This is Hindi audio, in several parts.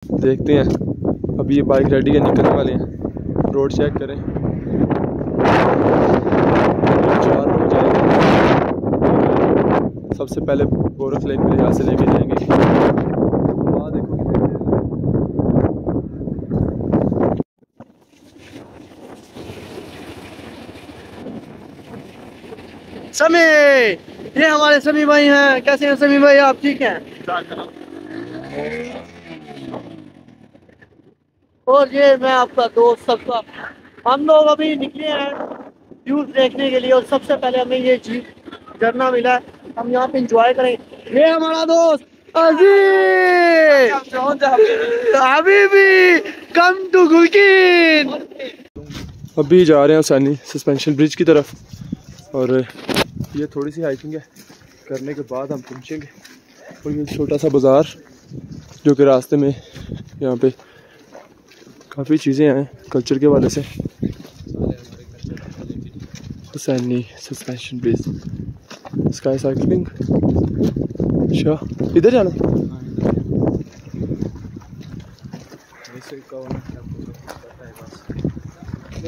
देखते हैं, अभी ये बाइक रेडी है, निकलने वाले हैं। रोड चेक करें, 4 लोग जाएंगे। सबसे पहले बोरफ लेक मेरे यहाँ से लेके जाएंगे। वहाँ देखो कितने समी, ये हमारे समी भाई हैं। कैसे हैं समी भाई, आप ठीक हैं? और ये मैं आपका दोस्त सबका। हम लोग अभी निकले हैं व्यूज देखने के लिए और सबसे पहले हमें ये झरना मिला है, हम यहाँ पे एंजॉय करेंगे। ये हमारा दोस्त अजीज हबीबी कम टू गुलकिन। अभी जा रहे हैं हुसैनी सस्पेंशन ब्रिज की तरफ, और ये थोड़ी सी हाइकिंग है, करने के बाद हम पहुँचेंगे। और ये छोटा सा बाज़ार जो कि रास्ते में यहाँ पे काफ़ी चीज़ें हैं कल्चर के वाले से। Hussaini suspension bridge, sky cycling. अच्छा, इधर जाना।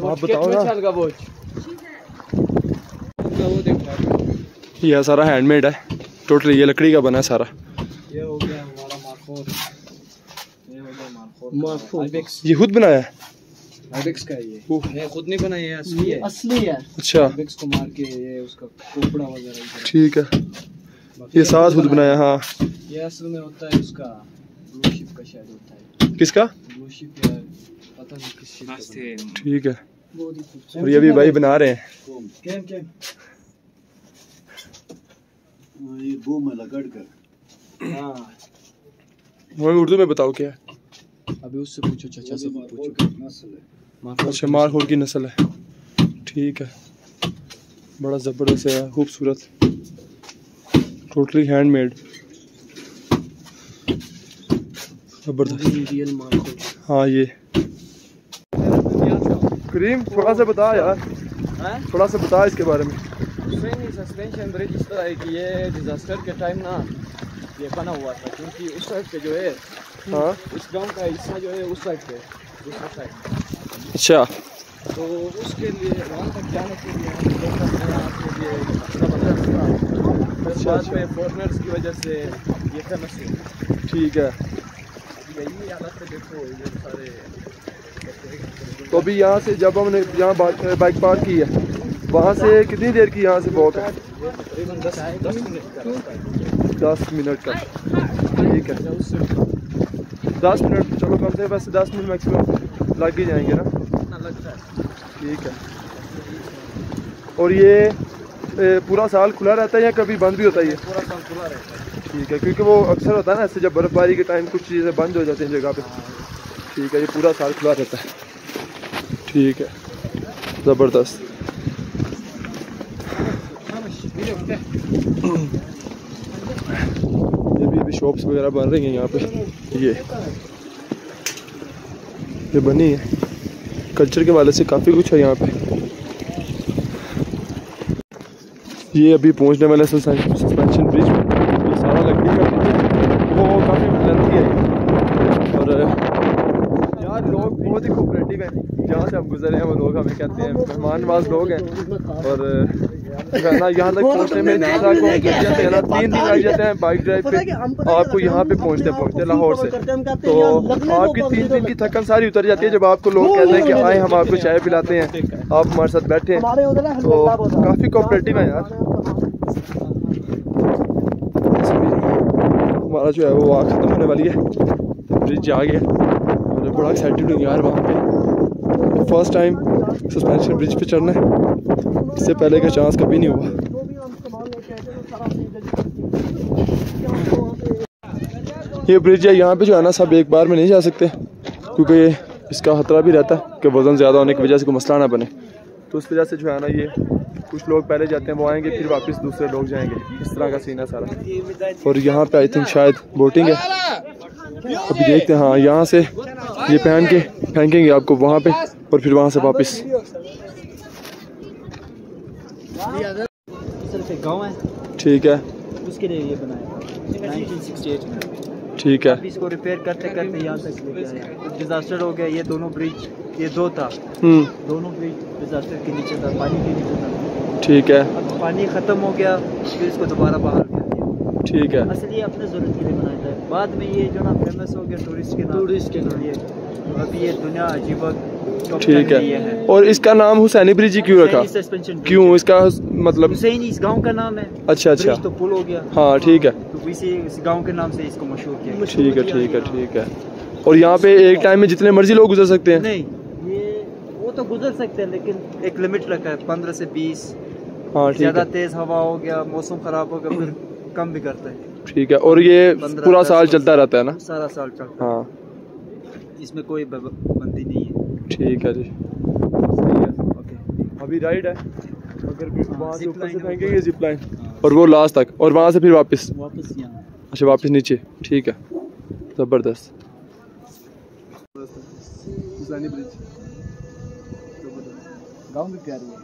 आप बताओ ना। यह सारा हैंडमेड है, टोटल ये लकड़ी का बना है सारा। ये हो गया हमारा माखोर, ये हो गया माखोर। ये खुद बनाया है? आइबेक्स का है ये खुद नहीं बनाया, ये असली है। असली है। अच्छा, आइबेक्स को मार के ये उसका कोपड़ा वगैरह। ठीक है, ये साथ खुद बनाया। हाँ, ये असल में होता है उसका ब्लू शिप का, शायद होता है। किसका? ब्लू शिप या पता नहीं किस शिप का। ठीक है, और ये भी भाई बना रहे हैं। क्या ये बूम है लगड़ कर। हाँ, उर्दू में बताओ क्या है? अभी उससे पूछो, चाचा से पूछो। अच्छा, मारखोर की नस्ल है। ठीक है, बड़ा ज़बरदस्त है, खूबसूरत, टोटली हैंडमेड, ज़बरदस्त। Real markhor. हाँ, ये करीम थोड़ा सा बता यार, थोड़ा सा बता इसके बारे में। सस्पेंशन ब्रिज इस तरह है कि ये डिजास्टर के टाइम ना ये बना हुआ था, क्योंकि उस साइड पे जो है, हाँ, उस गांव का हिस्सा जो है उस साइड पे, दूसरा साइड। अच्छा, तो उसके लिए वहाँ तक जाने के लिए हम लोग बाद में फॉरनर्स की वजह से ये फेमस है। ठीक है। यही हालत है, देखो ये सारे। तो अभी यहाँ से जब हमने यहाँ बाइक पार्क की है, वहाँ से कितनी देर की यहाँ से वॉक है? तकरीबन 10 मिनट का रास्ता है। 10 मिनट का। ठीक है, 10 मिनट, चलो कम से वैसे 10 मिनट मैक्सिमम लग ही जाएंगे ना। लगता है। ठीक है, और ये पूरा साल खुला रहता है या कभी बंद भी होता है? ये पूरा साल खुला रहता है। ठीक है, क्योंकि वो अक्सर होता है ना ऐसे, जब बर्फबारी के टाइम कुछ चीज़ें बंद हो जाती हैं जगह पे। ठीक है, ये पूरा साल खुला रहता है। ठीक है, ज़बरदस्त। ये भी शॉप्स वगैरह बन रही हैं यहाँ पे। ये बनी है, कल्चर के वाले से काफ़ी कुछ है यहाँ पे। ये अभी पहुँचने वाले सस्पेंशन ब्रिज में। ये सारा लकड़ी का वो काफ़ी लेंथी है, और यार लोग बहुत ही कोऑपरेटिव हैं। जहाँ से हम गुजरे हैं वो लोग हमें कहते हैं मेहमान नवाज लोग हैं, और ना यहाँ तक पहुँचने में 3 दिन लग जाते हैं बाइक ड्राइव पे। आपको यहाँ पे पहुँचते लाहौर से, तो आपकी 3 दिन की थकन सारी उतर जाती है जब आपको लोग कहते हैं कि आए हम आपको चाय पिलाते हैं, आप हमारे साथ बैठे हैं। तो काफ़ी कोऑपरेटिव है यार। हमारा जो है वो वहाँ ख़त्म होने वाली है, ब्रिज आ गया, और बड़ा एक्साइटेड हूँ यार। वहाँ पे फर्स्ट टाइम सस्पेंशन ब्रिज पे चढ़ना है, इससे पहले का चांस कभी नहीं हुआ। ये ब्रिज है, यहाँ पे जो है ना सब एक बार में नहीं जा सकते, क्योंकि इसका खतरा भी रहता है कि वज़न ज़्यादा होने की वजह से कोई मसला ना बने। तो उस वजह से जो है ना, ये कुछ लोग पहले जाते हैं, वो आएंगे, फिर वापस दूसरे लोग जाएंगे, इस तरह का सीन है सारा। और यहाँ पे आई थिंक शायद बोटिंग है, अभी देखते हैं। हाँ, यहाँ से ये पहन के फेंकेंगे आपको वहाँ पे, और फिर वहाँ से वापस। सिर्फ एक गाँव है, ठीक है, उसके लिए ये बनाया 1968 में। ठीक है। अभी इसको रिपेयर करते करते यहाँ तक लेके आए। डिजास्टर हो गया, ये दोनों ब्रिज, ये दो था, दोनों ब्रिज डिजास्टर के नीचे था, पानी के नीचे था। ठीक है। अब पानी खत्म हो गया, फिर इसको दोबारा बहाल कर दिया। ठीक है। असली अपने जरूरत के लिए बनाया था। बाद में ये जो ना फेमस हो गया टूरिस्ट के नाम ये, अभी ये दुनिया अजीब। ठीक है। और इसका नाम हुसैनी ब्रिज क्यों रखा? क्यों इसका मतलब? हुसैनी इस गांव का नाम है। अच्छा अच्छा। तो पुल हो गया। हाँ ठीक है। तो इसी इस गांव के नाम से इसको मशहूर किया। ठीक है ठीक है ठीक है। और यहाँ पे एक टाइम में जितने मर्जी लोग गुजर सकते हैं? नहीं, ये वो तो गुजर सकते हैं, लेकिन एक लिमिट रखा है 15 से 20। हाँ ठीक है। ज्यादा तेज हवा हो गया, मौसम खराब हो गया, फिर कम भी करता है। ठीक है। और ये पूरा साल चलता रहता है ना? सारा साल चलता है। हाँ, इसमें कोई बंदी नहीं है। ठीक है जी। सही है। ओके, अभी राइड है, अगर वहाँ से ऊपर से फेंकेंगे जिप लाइन और वो लास्ट तक, और वहाँ से फिर वापस यहाँ। अच्छा वापस नीचे। ठीक है, ज़बरदस्त। हुसैनी ब्रिज गाँव भी प्यारी है।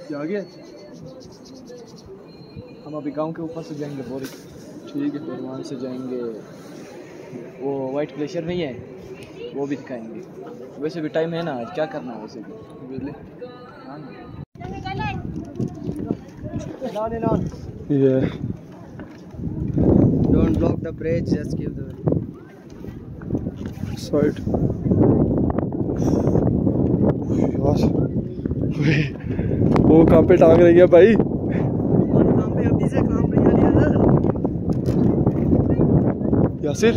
क्या आगे? हम अभी गांव के ऊपर से जाएंगे बोरी। ठीक है। फिर वहाँ से जाएंगे, वो वाइट ग्लेशियर नहीं है, वो भी दिखाएंगे। वैसे भी टाइम है ना, आज क्या करना है वैसे भी। ये Don't block the bridge, just give the side. वो कहाँ पे टांग रही है भाई? यासिर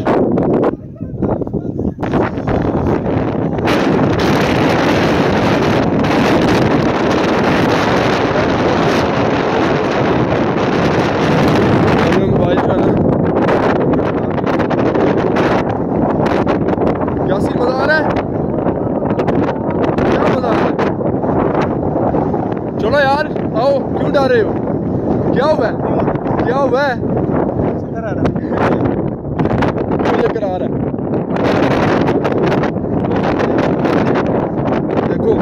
मोबाइल का ना। यासिर मजा आ रहा है? क्या मजा आ रहा है? चलो यार आओ, क्यों डर रहे हो? क्या हुआ है? क्या हुआ है? चक्कर आ रहा है। देखो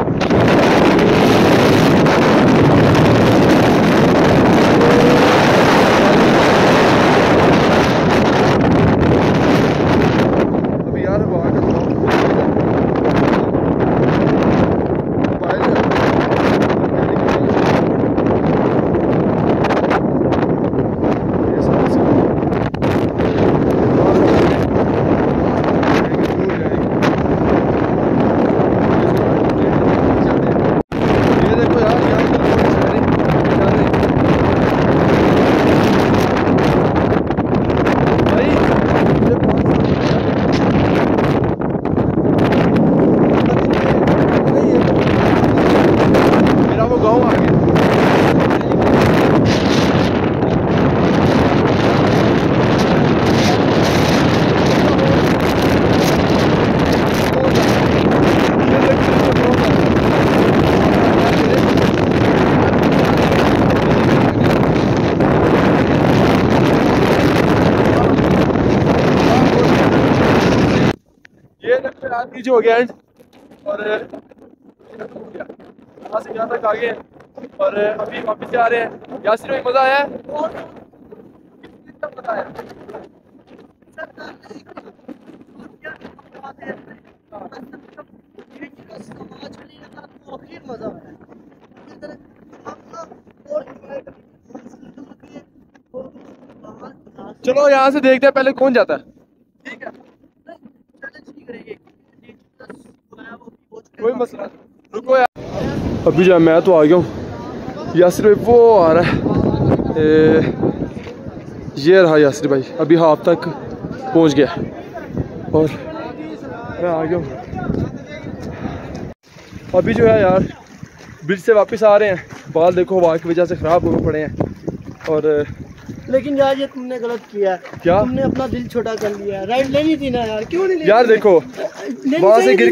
अभी यार वहाँ का नीचे हो गया एंड, और यहाँ से यहाँ तक आ गए और अभी वापस जा रहे हैं। यासिर भाई मजा आया है? चलो यहाँ से देखते हैं पहले कौन जाता है। ठीक है, कोई मसला नहीं, रुको यार। अभी जो मैं तो आ गया हूँ, यासिर भाई वो आ रहा है। ये रहा यासिर भाई, अभी हाफ तक पहुँच गया और मैं आ गया हूँ। अभी जो है यार ब्रिज से वापस आ रहे हैं। बाल देखो हवा की वजह से ख़राब हुए पड़े हैं। और लेकिन यार ये तुमने गलत किया है। क्या? तुमने अपना दिल छोटा कर लिया है। राइड लेनी थी ना यार, क्यों नहीं? यार देखो वहाँ से गिर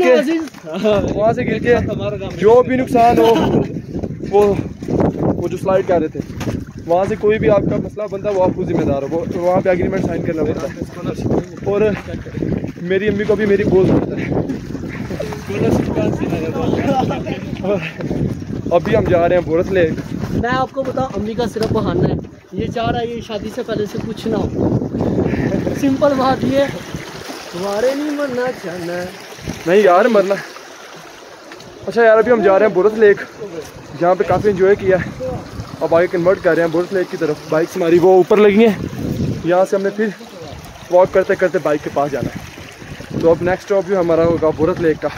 के जो भी नुकसान हो, वो जो स्लाइड कर रहे थे वहाँ से कोई भी आपका मसला बनता है वो आपको जिम्मेदार हो। वो वहाँ पे एग्रीमेंट साइन करना पड़ता है। और मेरी अम्मी को भी मेरी बोझ पड़ता है। अभी हम जा रहे हैं बोरस लेक। मैं आपको बताऊं, अम्मी का सिर्फ बहाना है। ये चाह रहा है ये शादी से पहले से कुछ ना हो। सिंपल बात ये, तुम्हारे नहीं मरना चाहना। नहीं यार मरना। अच्छा यार अभी हम जा रहे हैं बुरस लेक, जहाँ पे काफ़ी एंजॉय किया है। अब आगे कन्वर्ट कर रहे हैं बुरस लेक की तरफ। बाइक्स हमारी वो ऊपर लगी हैं, यहाँ से हमने फिर वॉक करते करते बाइक के पास जाना है। तो अब नेक्स्ट स्टॉप भी हमारा होगा बुरस लेक का।